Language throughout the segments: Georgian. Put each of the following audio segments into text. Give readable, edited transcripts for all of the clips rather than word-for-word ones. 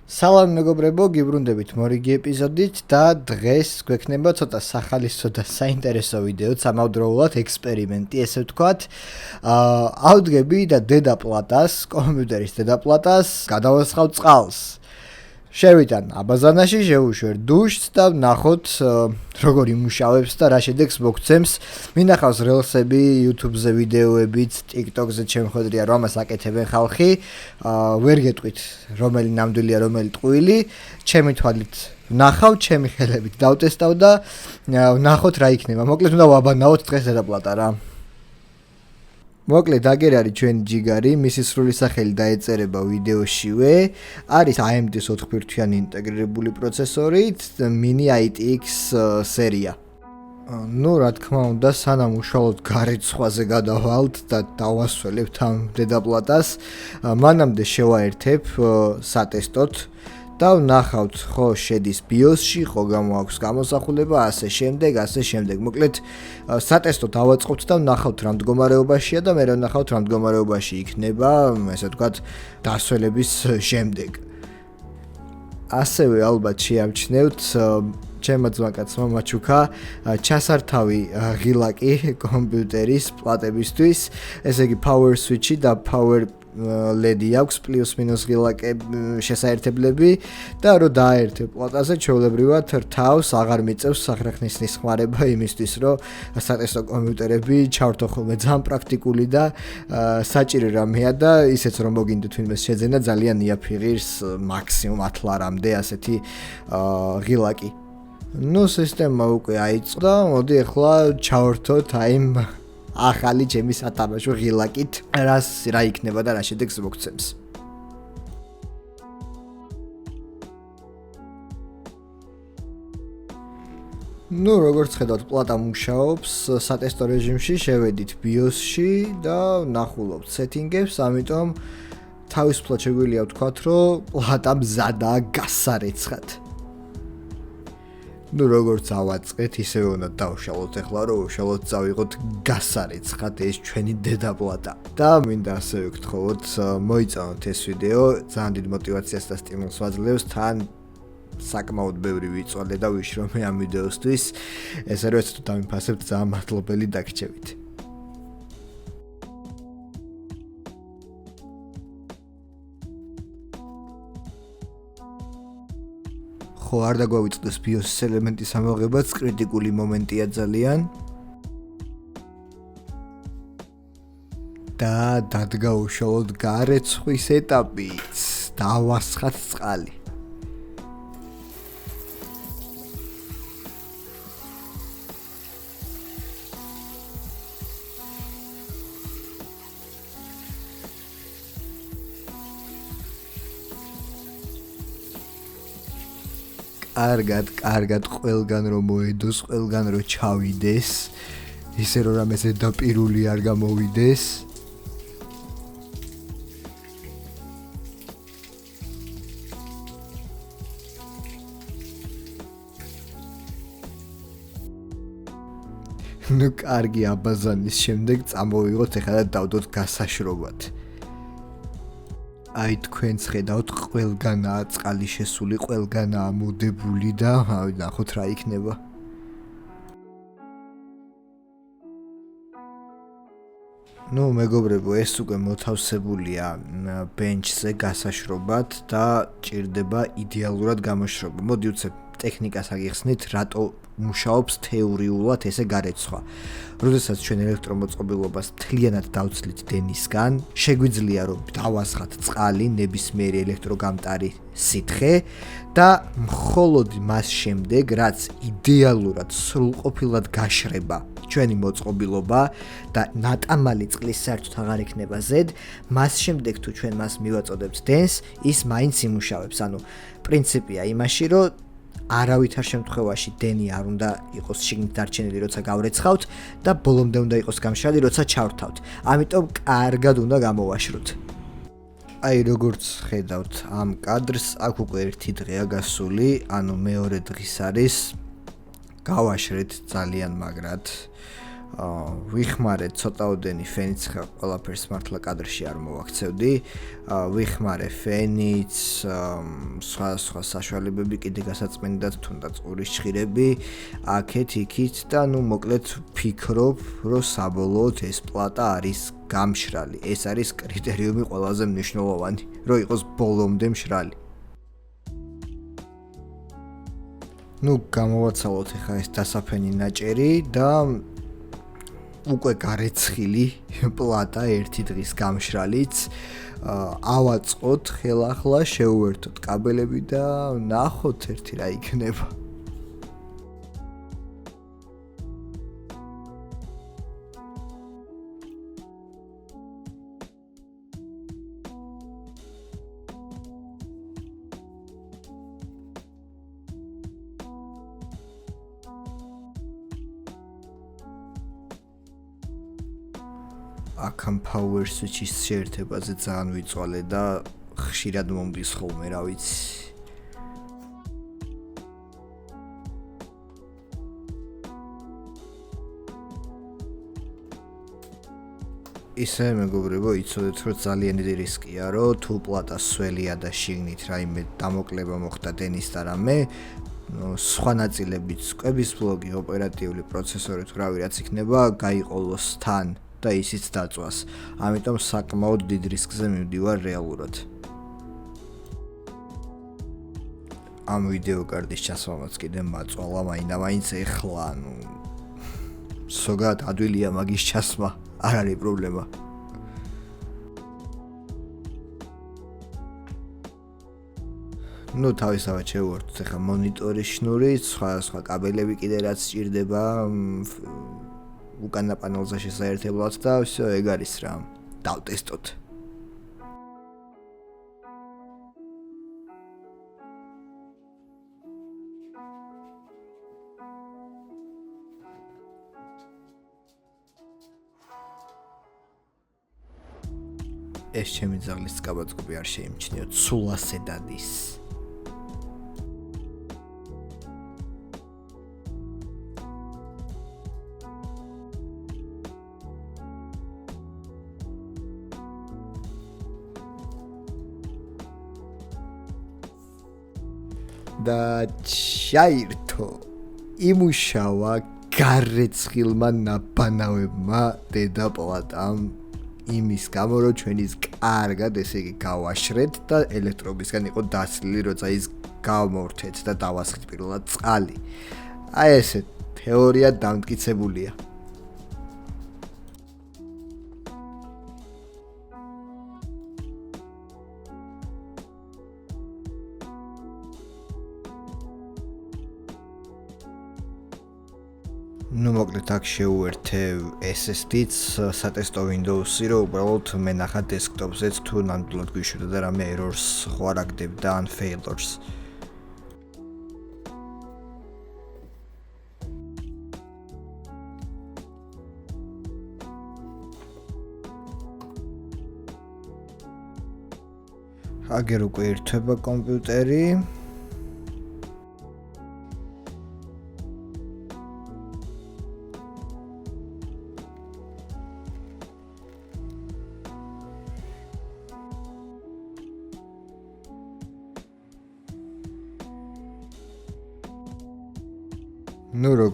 სალამ მეგობრებო, გიბრუნდებით მორიგი ეპიზოდით და დღეს გვექნება ცოტა სახალისო და საინტერესო ვიდეო, სამავდროულად ექსპერიმენტი, ესე ვთქვათ. ავდგები და დედაპლატას, კომპიუტერის დედაპლატას გადავასხავ წყალს. შევიტან აბაზანაში, შევუშვერ დუშს და ვნახოთ როგორ იმუშავებს და რა შედეგს მოგცემს. მინახავს რელსები, YouTube-ზე ვიდეოებიც, TikTok-ზე შემოხვედრია რომ ამას აკეთებენ ხალხი. ვერ გეტყვით რომელი ნამდვილია, რომელი ტყუილი. ჩემი თვალით ვნახავ, ჩემი ხელებით დავტესტავ და ვნახოთ რა იქნება. მოკლედ უნდა ვაბანაოთ დღეს დედაპლატა რა. მოკლედ აგერ არის ჩვენი ჯიგარი, მისი სრული სახელი დაეწერება ვიდეოშივე. არის AMD-ის 4 ბირთვიანი ინტეგრირებული პროცესორით, Mini ITX სერია. რა თქმა უნდა, სანამ უშუალოდ გარეთ-სხვაზე გადავალთ და დავასვლებთ ამ დედაპლატას, მანამდე შევაერთებ სატესტოდ და ვნახავთ, ხო შედის BIOS-ში, ხო გამოაქვს გამოსახულება, ასე შემდეგ. მოკლედ სატესტოდ დავაწყობთ და ვნახავთ რა მდგომარეობაშია და მე ვნახავთ რა მდგომარეობაში იქნება, ესე ვთქვათ, დასვენების შემდეგ. ასევე ალბათ შეამჩნევთ ჩემმა ძმაკაცმა მაჩუკა ჩასართავი ღილაკი კომპიუტერის პლატებისთვის, ესე იგი power switch-ი და power LED-ი აქვს პლუს-მინუს ღილაკები შესაერთებლები და რო დააერთებ პლატაზე ჩვეულებრივად რთავს აღარ მიწევს სახრახნის ნისხმარება იმისთვის რომ სატესტო კომპიუტერები ჩავრთო ხოლმე ძალიან პრაქტიკული და საჭირო რამეა და ისეც რომ მოგინდეთ ვინმეს შეძენა ძალიან იაფიღირს მაქსიმუმ 10 ლარამდე ასეთი ღილაკი. სისტემა უკვე აიწყო და მოდი ახლა ჩავრთოთ აიმ ახალი ჩემი სათამაშო ღილაკით, რა იქნება და რა შედეგს მოგცემს. როგორც ხედავთ, პლატა მუშაობს სატესტო რეჟიმში, შევედით BIOS-ში და ვნახულობთ setting-ებს, ამიტომ თავისუფლად შეგვიძლია ვთქვათ, რომ პლატა მზადაა გასარეცხად. როგორც ავაწყეთ, ისევე უნდა დავშალოთ ახლა, რომ უშალოდ წავიღოთ გასარეცხად ეს ჩვენი დედაპლატა. და მინდა ასევე გთხოვოთ, მოიწონოთ ეს ვიდეო, ძალიან დიდ мотивაციას და სტიმულს ვაძლევს, თან საკმაოდ ბევრი ვიწვალე და ვიშრომე ამ ვიდეოსთვის. ესე რომ თუ დამიფასებთ, ძალიან მადლობელი დაგრჩებით. არ დაგვავიწყდეს BIOS-ის ელემენტის ამოღებაც, კრიტიკული მომენტია ძალიან. და დადგა უშუალოდ გარეცხვის ეტაპიც, დავასხათ წყალი. კარგად ყველგან რომ მოედოს, ყველგან რომ ჩავიდეს, ისე რომ რამე ზედაპირული არ გამოვიდეს. კარგი აბაზანის შემდეგ წამოვიღოთ ახლა და დავდოთ გასაშრობად. აი თქვენც ხედავთ, ყველგანაა წყალი შესული, ყველგანაა მოდებული და ნახოთ რა იქნება. მეგობრებო, ეს უკვე მოთავსებულია bench-ზე გასაშრობად და ჭირდება იდეალურად გამოშრობა. მოდი უცებ ტექნიკას აგიხსნით, რატო მუშაობს თეორიულად ესე გარეცხვა. როდესაც ჩვენ ელექტრომოწყობილობას მთლიანად დავცლით დენისგან, შეგვიძლია რომ დავასხათ წყალი, ნებისმიერი ელექტროგამტარი სითხე და მხოლოდ მას შემდეგ, რაც იდეალურად სრულყოფილად გაშრება ჩვენი მოწყობილობა და ნატამალი წყლის საერთოდ აღარ იქნება ზედ, მას შემდეგ თუ ჩვენ მას მივაწოდებთ დენს, ის მაინც იმუშავებს. პრინციპია იმაში, რომ არავითარ შემთხვევაში დენი არ უნდა იყოს შიგნით დარჩენილი, როცა გავრეცხავთ და ბოლომდე უნდა იყოს გამშრალი, როცა ჩავრთავთ. ამიტომ კარგად უნდა გამოვაშროთ. აი როგორც ხედავთ ამ კადრს, აქ უკვე ერთი დღეა გასული, მეორე დღის არის გავაშრეთ ძალიან მაგრად. ვიხმარე ცოტაოდენი ფენიც ყველაფერს მართლა კადრში არ მოვაქცევდი. ვიხმარე ფენიც, სხვა საშუალებები კიდე გასაწმენდათ თუნდაც ყურის ჭხირები, აქეთ იქით და მოკლედ ვფიქრობ, რომ საბოლოოდ ეს პლატა არის გამშრალი. ეს არის კრიტერიუმი ყველაზე მნიშვნელოვანი, რომ იყოს ბოლომდე მშრალი. გამოვაცალოთ ახლა ეს დასაფენი ნაჭერი და უკვე გარეცხილი პლატა ერთი დღის გამშრალიც ავაწყოთ ხელახლა, შევუერთოთ კაბელები და ნახოთ ერთი რა იქნება. აქამ power switch-ის შეერთებაზე ძალიან ვიწვალე და ხშირად მომდის ხოლმე, რა ვიცი. ისე მეგობრებო, იცოდეთ, რომ ძალიან დიდი რისკია, რომ თუ პლატა სველია და შიგნით რაიმე დამოკლება მოხდა დენის და რამე, სხვა ნაწილებიც, კვების ბლოკი, ოპერატიული პროცესორი თუ რავი რაც იქნება, გაიყოლოს თან. და ისიც დაწვას. ამიტომ საკმაოდ დიდ რისკზე მივდივარ რეალურად. ამ ვიდეო კარტის ჩასვამაც კიდე მაწვალა, მაინც ეხლა, ზოგადად ადვილია მაგის ჩასმა, არ არის პრობლემა. თავისთავად შევუერთოთ ახლა მონიტორის შნურით, სხვა კაბელები კიდე რაც სჭირდება, უკანა პანელზე შესაერთებლად და всё ეგ არის რა. დავტესტოთ. ეს ჩემი ძაღლის კაბაწკობი არ შეიმჩნიოთ, სულ ასე დადის. და ჩაირთო იმუშავა გარეცხილმა ნაბანავებმა დედა პლატამ იმის გამო რომ ჩვენის კარგად ესე იგი გავაშრეთ და ელექტრობისგან იყო დაცლილი როცა ის გავმორთეთ და დავასხით პირველად წყალი. აი ესე თეორია დამტკიცებულია. მოკლედ აქ შევუერთე SSD-ც სატესტო Windows-ი, რომ უბრალოდ მენახა დესკტოპზეც თუ ნამდვილად გვიშვიდა და რამე errors ხო არ აგდებდა ან failures. აგერ უკვე ერთვება კომპიუტერი.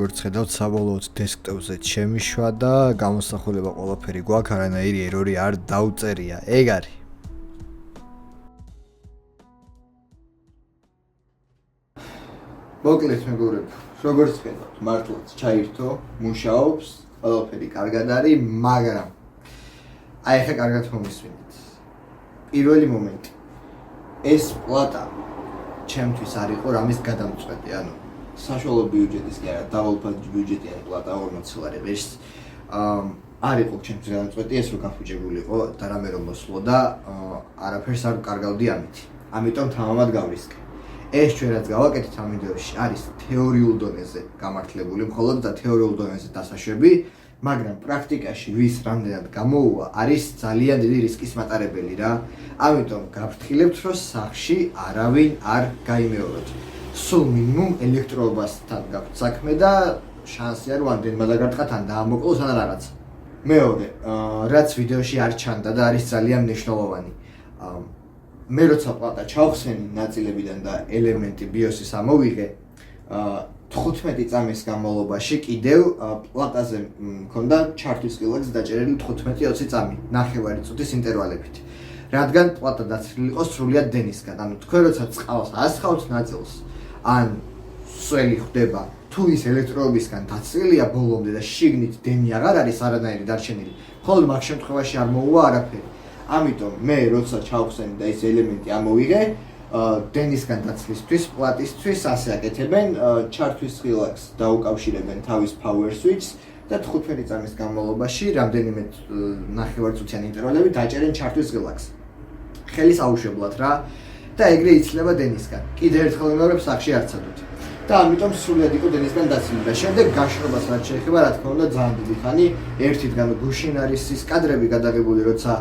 როგორც ხედავთ, საბოლოოდ დესკტოპზეც შემიშვა და გამოსახულება ყველაფერი გვაქვს, არანაირი ერორი არ დაუწერია. ეგ არის. მოკლედ მეგობრებო, როგორც ხედავთ, მართლაც ჩაირთო, მუშაობს, ყველაფერი კარგად არის, მაგრამ აი ხა კარგად მომისმინეთ. პირველი მომენტი. ეს პლატა ჩემთვის არ იყო რამის გადამწყვეტი, ანუ საშუალო ბიუჯეტის კი არა, დავალფაზი ბიუჯეტიანი პლატა 40 ლარი ღირს. არ იყო ჩემთვის გადამწყვეტი ეს რომ გაფუჭებულიყო და რამე რომ მოსვლო და არაფერს არ კარგავდი ამით. ამიტომ თამამად გავრისკე. ეს ჩვენ რაც გავაკეთეთ ამ ვიდეოში არის თეორიულ დონეზე გამართლებული მხოლოდ და თეორიულ დონეზე დასაშვები, მაგრამ პრაქტიკაში ვის რამდენად გამოუვა არის ძალიან დიდი რისკის მატარებელი რა. ამიტომ გავფრთხილებთ რომ სახში არავინ არ გაიმეოროთ. სულ მინიმუმ ელექტროობასთან გაქვთ საქმე და შანსია რომ ამდენმა დაგარტყათ ან დაამოკლოს ან რაღაც. მეორე, რაც ვიდეოში არ ჩანდა და არის ძალიან მნიშვნელოვანი. მე როცა პლატა ჩავხსენი ნაწილებიდან და ელემენტი BIOS-ის ამოვიღე, 15 წამის განმავლობაში კიდევ პლატაზე მქონდა ჩართვის ყილაკს დაჭერილი 15-20 წამი, ნახევარი წუთის ინტერვალებით. რადგან პლატა დაცლილი იყო სრულიად დენისგან. ანუ თქვენ როცა წყალს ასხავთ ნაწილს, ან სველი ხდება, თუ ის ელექტროობისგან დაცლილია ბოლომდე და შიგნით დენი აღარ არის არანაირი დარჩენილი, ხოლმე მაგ შემთხვევაში არ მოუვა არაფერი. ამიტომ მე როცა ჩავხსენი და ეს ელემენტი ამოვიღე, დენისგან დაცლისთვის, პლატისთვის ასე აკეთებენ, ჩართვის ყილაკს დაუკავშირებენ თავის power switch-ს და 15 წამის განმავლობაში რამდენიმე ნახევარწუთიანი ინტერვალებით დაჭერენ ჩართვის ყილაკს. ხელის აუშვებლად რა და ეგრე იცლება დენისგან. კიდე ერთხელ ვიმეორებ, სახში არ ცადოთ. და ამიტომ სრულად იყო დენისგან დაცლილი და შემდეგ გაშრობას რაც შეეხება, რა თქმა უნდა, ძალიან დიდი ხანი ერთიდან გუშინ არის ის კადრები გადაღებული, როცა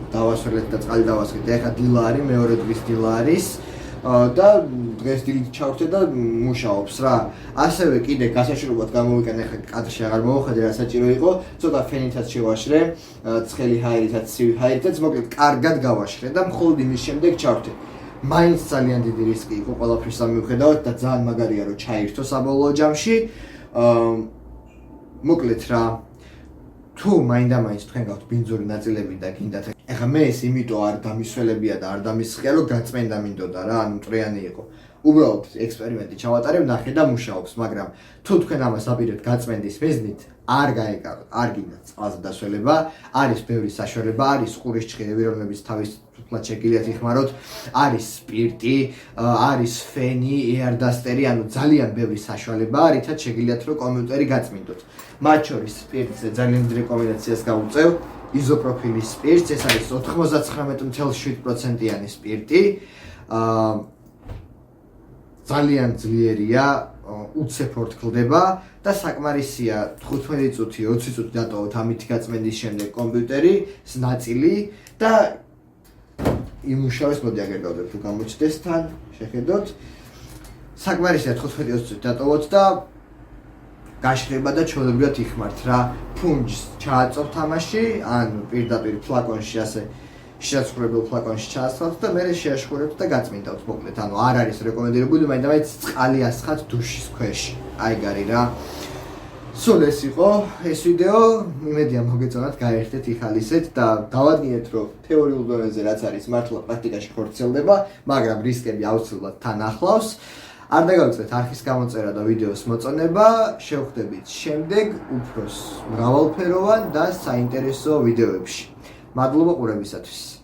დავასრულეთ და წყალი დავასხეთ. ეხლა დილა არის, მეორე დღის დილა არის და დღეს დილით ჩავრთე და მუშაობს რა. ასევე კიდე გასაშრობად გამოვიყენე, ეხლა კადრში აღარ მოვახედე, რა საჭირო იყო, ცოტა ფენითაც შევაშრე, ცხელი ჰაერითაც, ცივი ჰაერითაც, მოკლედ კარგად გავაშრე და მხოლოდ იმის შემდეგ ჩავრთე. მაინც ძალიან დიდი რისკი იყო ყველაფრის ამიუხედავად და ძალიან მაგარია რომ ჩაირთო საბოლოო ჯამში. მოკლედ რა, თუ მაინდა-მაინც თქვენ გაქვთ ბინძური ნაწილები და გინდათ, ეხლა მე ეს იმიტომ არ დამისველებია და არ დამისხია, რომ გაწმენდა მინდოდა რა, ანუ მტრიანი იყო. უბრალოდ ექსპერიმენტი ჩავატარებ, ნახე და მუშაობს, მაგრამ თუ თქვენ ამას აპირებთ გაწმენდის მიზნით, არ გაეკაროთ, არ გინდათ წყალზე დასველება, არის ბევრი საშუალება, არის ყურის ჭხირები, რომლებიც თავისუფლად შეგიძლიათ იხმაროთ, არის სპირტი, არის ფენი, ეარდასტერი, ანუ ძალიან ბევრი საშუალება, რითაც შეგიძლიათ რომ კომპიუტერი გაწმინდოთ. მათ შორის სპირტზე ძალიან დიდ რეკომენდაციას გავუწევ, იზოპროფილის სპირტს, ეს არის 99.7%-იანი სპირტი. ძალიან ძლიერია, უცებ ორთქლდება და საკმარისია 15 წუთი, 20 წუთი დატოვოთ ამით გაწმენდის შემდეგ კომპიუტერი, ნაწილი და იმუშავებს, მოდი აგერ გავდებ თუ გამოჩნდეს თან, შეხედოთ. საკმარისია 15-20 წუთი დატოვოთ და გაშრება და ჩვეულებრივად იხმართ რა. ფუნჯს ჩააწოვთ თამაში, ან პირდაპირ ფლაკონში ასე შეაცვლებელ ფლაკონში ჩაასხავთ და მერე შეაშხურებთ და გაწმინდავთ მოკლედ. ანუ არ არის რეკომენდებული, მაინდა-მაინც წყალი ასხათ დუშის ქვეშ. აიგარი რა. სულ ეს იყო ეს ვიდეო, იმედია მოგეწონათ, გაერთეთ, იხალისეთ და დავადგინეთ, რომ თეორიულ დონეზე რაც არის მართლა პრაქტიკაში ხორციელდება, მაგრამ რისკები აუცილებლად თან ახლავს. არ დაგავიწყდეთ არხის გამოწერა და ვიდეოს მოწონება, შევხვდებით შემდეგ უფრო მრავალფეროვან და საინტერესო ვიდეოებში. მადლობა ყურებისათვის.